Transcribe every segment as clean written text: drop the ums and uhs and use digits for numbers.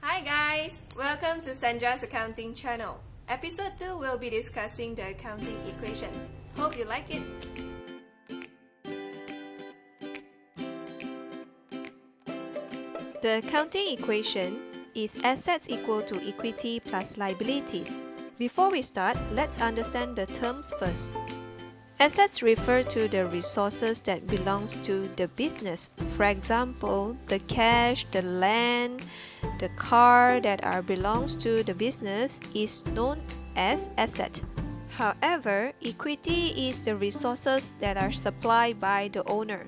Hi guys! Welcome to Sandra's Accounting channel. Episode 2 will be discussing the accounting equation. Hope you like it! The accounting equation is assets equal to equity plus liabilities. Before we start, let's understand the terms first. Assets refer to the resources that belongs to the business. For example, the cash, the land, the car that belongs to the business is known as asset. However, equity is the resources that are supplied by the owner.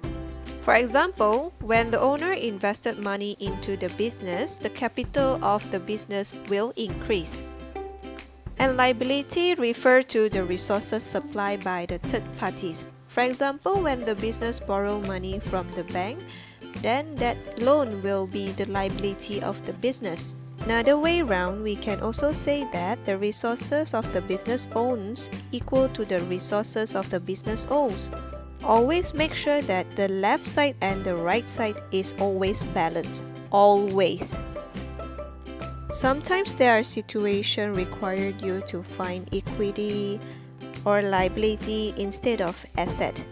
For example, when the owner invested money into the business, the capital of the business will increase. And liability refer to the resources supplied by the third parties. For example, when the business borrow money from the bank, then that loan will be the liability of the business. Another way round, we can also say that the resources of the business owns equal to the resources of the business owns. Always make sure that the left side and the right side is always balanced. Always. Sometimes there are situations required you to find equity or liability instead of asset.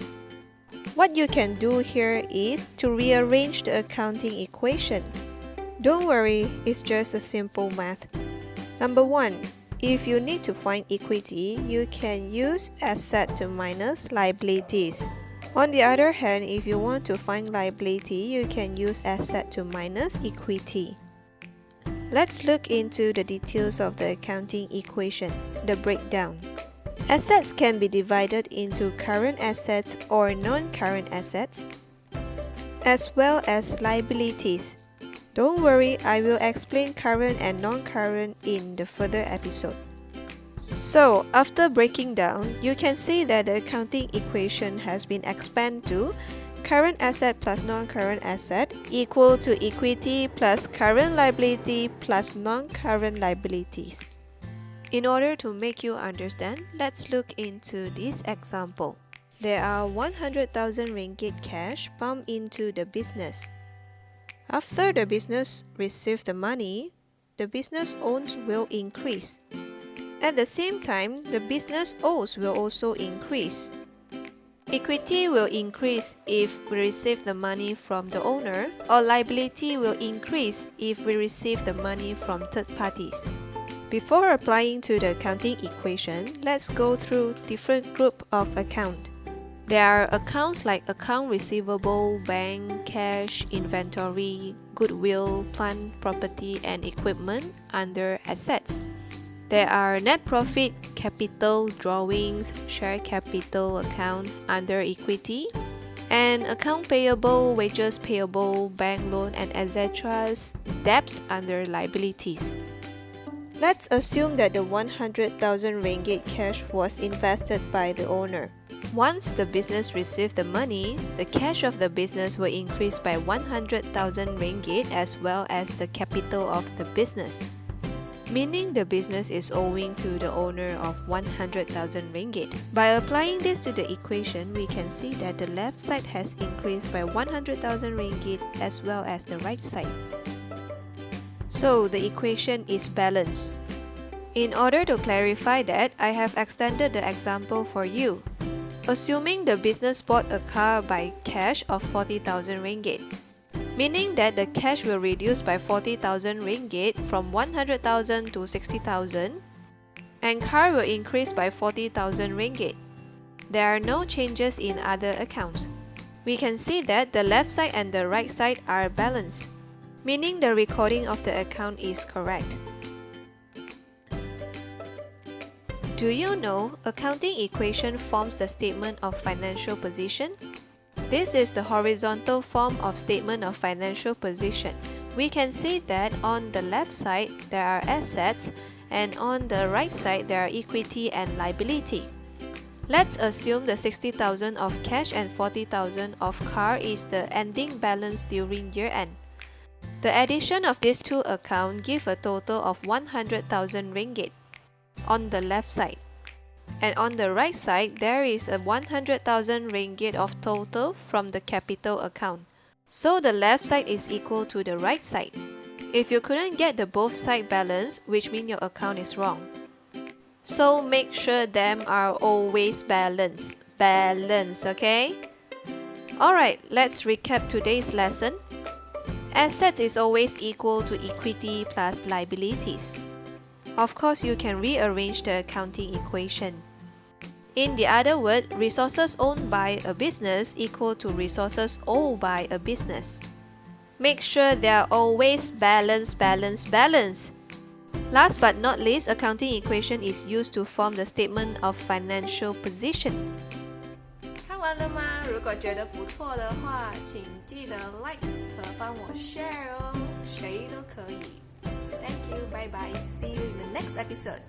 What you can do here is to rearrange the accounting equation. Don't worry, it's just a simple math. Number 1, if you need to find equity, you can use asset to minus liabilities. On the other hand, if you want to find liability, you can use asset to minus equity. Let's look into the details of the accounting equation, the breakdown. Assets can be divided into current assets or non-current assets, as well as liabilities. Don't worry, I will explain current and non-current in the further episode. So, after breaking down, you can see that the accounting equation has been expanded to current asset plus non-current asset equal to equity plus current liability plus non-current liabilities. In order to make you understand, let's look into this example. There are 100,000 ringgit cash pumped into the business. After the business receives the money, the business owns will increase. At the same time, the business owes will also increase. Equity will increase if we receive the money from the owner, or liability will increase if we receive the money from third parties. Before applying to the accounting equation, let's go through different group of account. There are accounts like account receivable, bank, cash, inventory, goodwill, plant, property, and equipment under assets. There are net profit, capital, drawings, share capital account under equity, and account payable, wages payable, bank loan, and etc. debts under liabilities. Let's assume that the 100,000 ringgit cash was invested by the owner. Once the business received the money, the cash of the business will increase by 100,000 ringgit as well as the capital of the business, meaning the business is owing to the owner of 100,000 ringgit. By applying this to the equation, we can see that the left side has increased by 100,000 ringgit as well as the right side. So the equation is balanced. In order to clarify that, I have extended the example for you. Assuming the business bought a car by cash of 40,000 ringgit, meaning that the cash will reduce by 40,000 ringgit from 100,000 to 60,000, and car will increase by 40,000 ringgit. There are no changes in other accounts. We can see that the left side and the right side are balanced, meaning the recording of the account is correct. Do you know accounting equation forms the statement of financial position? This is the horizontal form of statement of financial position. We can see that on the left side there are assets and on the right side there are equity and liability. Let's assume the 60,000 of cash and 40,000 of car is the ending balance during year end. The addition of these two accounts give a total of 100,000 ringgit on the left side. And on the right side, there is a 100,000 ringgit of total from the capital account. So the left side is equal to the right side. If you couldn't get the both side balance, which means your account is wrong. So make sure them are always balanced. Balance, okay? Alright, let's recap today's lesson. Assets is always equal to equity plus liabilities. Of course, you can rearrange the accounting equation. In the other word, resources owned by a business equal to resources owed by a business. Make sure they are always balance. Last but not least, accounting equation is used to form the statement of financial position. 看完了吗？如果觉得不错的话，请记得 like 和帮我 share 哦，谁都可以。Thank you, bye bye, see you in the next episode.